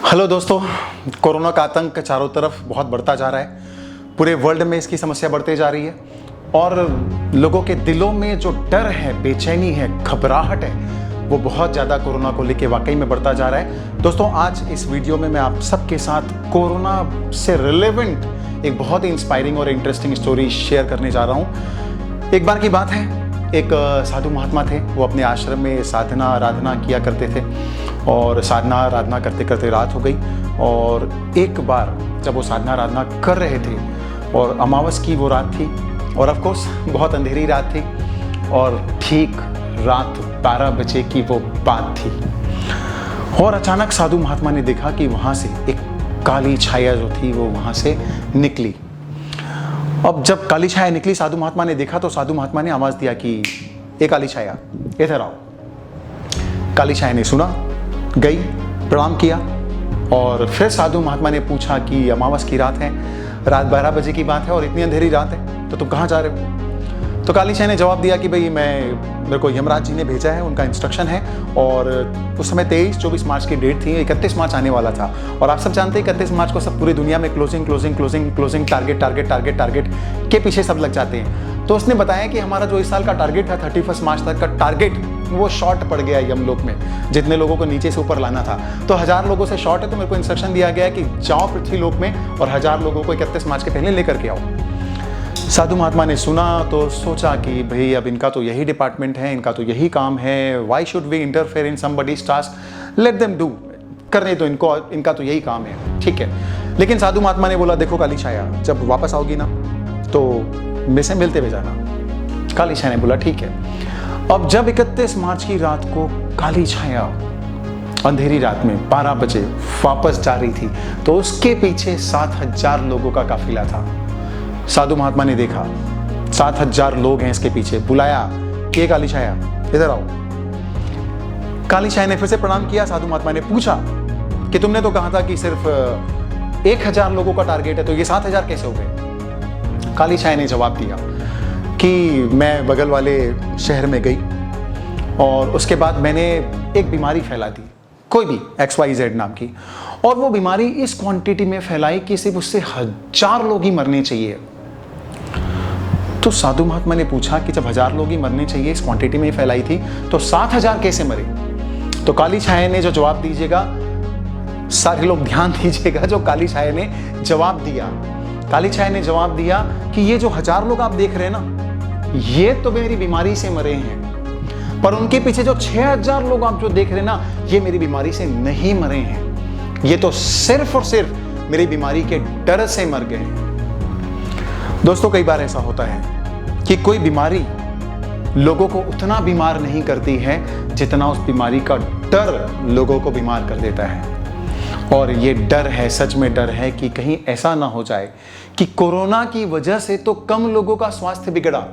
Hello दोस्तों, corona का आतंक चारों तरफ बहुत बढ़ता जा रहा है। पूरे वर्ल्ड में इसकी समस्या बढ़ती जा रही है और लोगों के दिलों में जो डर है, बेचैनी है, घबराहट है, वो बहुत ज़्यादा कोरोना को लेके वाकई में बढ़ता जा रहा है। दोस्तों, आज इस वीडियो में मैं आप सबके साथ कोरोना से रिलेवेंट एक बहुत ही इंस्पायरिंग और इंटरेस्टिंग स्टोरी शेयर करने जा रहा हूँ। एक बार की बात है, एक साधु महात्मा थे। वो अपने आश्रम में साधना आराधना किया करते थे और साधना आराधना करते करते रात हो गई। और एक बार जब वो साधना आराधना कर रहे थे और अमावस की वो रात थी और ऑफ कोर्स बहुत अंधेरी रात थी और ठीक रात 12 बजे की वो बात थी और अचानक साधु महात्मा ने देखा कि वहाँ से एक काली छाया जो थी वो वहाँ से निकली। अब जब काली छाया निकली, साधु महात्मा ने देखा तो साधु महात्मा ने आवाज दिया कि ए काली छाया, इधर आओ। काली छाया ने सुना, गई, प्रणाम किया और फिर साधु महात्मा ने पूछा कि अमावस की रात है, रात 12 बजे की बात है और इतनी अंधेरी रात है, तो तुम कहाँ जा रहे हो? तो काली छाया ने जवाब दिया कि भाई मेरे को यमराज जी ने भेजा है, उनका इंस्ट्रक्शन है। और उस समय 23-24 मार्च की डेट थी, 31 मार्च आने वाला था और आप सब जानते हैं 31 मार्च को सब पूरी दुनिया में क्लोजिंग टारगेट के पीछे सब लग जाते हैं। तो उसने बताया कि हमारा जो इस साल का टारगेट था 31 मार्च तक का टारगेट, वो शॉर्ट पड़ गया यमलोक में, जितने लोगों को नीचे से ऊपर लाना था। तो 1000 लोगों से शॉर्ट है, तो मेरे को इंस्ट्रक्शन दिया गया है कि जाओ पृथ्वीलोक में और 1000 लोगों को 31 मार्च के पहले लेकर के आओ। साधु महात्मा ने सुना तो सोचा कि भाई अब इनका तो यही डिपार्टमेंट है, इनका तो यही काम है, why should we interfere in somebody's task, let them do, करने तो इनको, इनका तो यही काम है, ठीक है। लेकिन साधु महात्मा ने बोला, देखो काली छाया, जब वापस आओगी ना तो मेरे से मिलते हुए जाना। काली छाया ने बोला ठीक है। अब जब 31 मार्च की रात को काली छाया अंधेरी रात में 12 बजे वापस जा रही थी तो उसके पीछे 7000 लोगों का काफिला था। साधु महात्मा ने देखा 7000 लोग हैं इसके पीछे, बुलाया कि काली छाया इधर आओ। काली छाया ने फिर से प्रणाम किया। साधु महात्मा ने पूछा कि तुमने तो कहा था कि सिर्फ 1000 लोगों का टारगेट है, तो ये 7000 कैसे हो गए? काली छाया ने जवाब दिया कि मैं बगल वाले शहर में गई और उसके बाद मैंने एक बीमारी फैला दी, कोई भी XYZ नाम की, और वो बीमारी इस क्वांटिटी में फैलाई कि सिर्फ उससे 1000 लोग ही मरने चाहिए। तो साधु महात्मा ने पूछा कि जब 1000 लोग ही मरने चाहिए, इस क्वांटिटी में फैलाई थी, तो 7000 कैसे मरे? तो काली छाया ने जो जवाब दीजिएगा, सारे लोग ध्यान दीजिएगा, जो काली छाया ने जवाब दिया। काली छाया ने जवाब दिया कि ये जो 1000 लोग आप देख रहे हैं ना, ये तो मेरी बीमारी से मरे हैं, पर उनके पीछे जो 6000 लोग आप जो देख रहे हैं ना, ये मेरी बीमारी से नहीं मरे हैं, ये तो सिर्फ और सिर्फ मेरी बीमारी के डर से मर गए हैं। दोस्तों, कई बार ऐसा होता है कि कोई बीमारी लोगों को उतना बीमार नहीं करती है जितना उस बीमारी का डर लोगों को बीमार कर देता है। और ये डर है, सच में डर है कि कहीं ऐसा ना हो जाए कि कोरोना की वजह से तो कम लोगों का स्वास्थ्य बिगड़ा,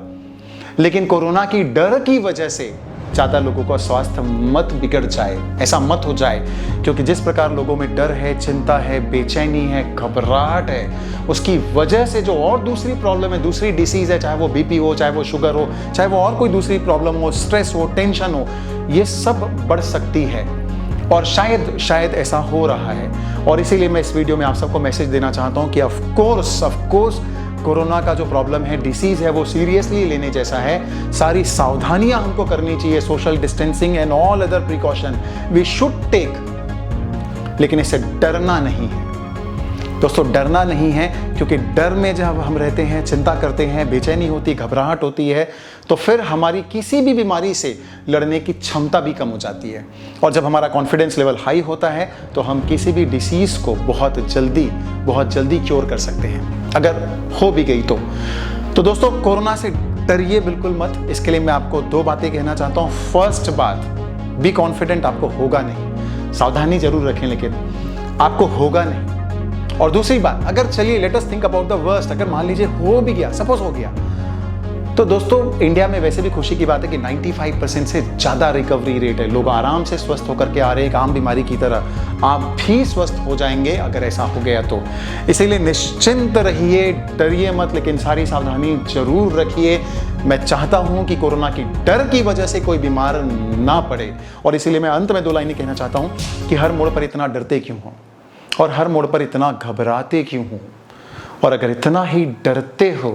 लेकिन कोरोना की डर की वजह से ज़्यादा लोगों का स्वास्थ्य मत बिगड़ जाए, ऐसा मत हो जाए। क्योंकि जिस प्रकार लोगों में डर है, चिंता है, बेचैनी है, घबराहट है, उसकी वजह से जो और दूसरी प्रॉब्लम है, दूसरी डिसीज है, चाहे वो BP हो, चाहे वो शुगर हो, चाहे वो और कोई दूसरी प्रॉब्लम हो, स्ट्रेस हो, टेंशन हो, ये सब बढ़ सकती है और शायद ऐसा हो रहा है। और इसीलिए मैं इस वीडियो में आप सबको मैसेज देना चाहता हूँ कि ऑफ कोर्स कोरोना का जो प्रॉब्लम है, डिसीज है, वो सीरियसली लेने जैसा है। सारी सावधानियां हमको करनी चाहिए, social distancing and all other precaution we should take, लेकिन इससे डरना नहीं है। दोस्तों, डरना नहीं है, क्योंकि डर में जब हम रहते हैं, चिंता करते हैं, बेचैनी होती है, घबराहट होती है, तो फिर हमारी किसी भी बीमारी से लड़ने की क्षमता भी कम हो जाती है। और जब हमारा कॉन्फिडेंस लेवल हाई होता है तो हम किसी भी डिसीज को बहुत जल्दी क्योर कर सकते हैं, अगर हो भी गई तो दोस्तों, कोरोना से डरिए बिल्कुल मत। इसके लिए मैं आपको 2 बातें कहना चाहता हूँ। फर्स्ट बात, बी कॉन्फिडेंट, आपको होगा नहीं, सावधानी जरूर रखें लेकिन आपको होगा नहीं। और दूसरी बात, अगर चलिए let us think about the worst, अगर मान लीजिए हो भी गया, सपोज हो गया, तो दोस्तों इंडिया में वैसे भी खुशी की बात है कि 95% से ज़्यादा रिकवरी रेट है। लोग आराम से स्वस्थ होकर के आ रहे हैं, एक आम बीमारी की तरह। आप भी स्वस्थ हो जाएंगे अगर ऐसा हो गया तो। इसीलिए निश्चिंत रहिए, डरिए मत, लेकिन सारी सावधानी जरूर रखिए। मैं चाहता हूं कि कोरोना की डर की वजह से कोई बीमार ना पड़े। और इसीलिए मैं अंत में 2 लाइनें कहना चाहता हूं कि हर मोड़ पर इतना डरते क्यों हो। और हर मोड़ पर इतना घबराते क्यों हो? और अगर इतना ही डरते हो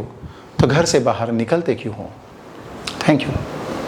तो घर से बाहर निकलते क्यों हो? Thank you.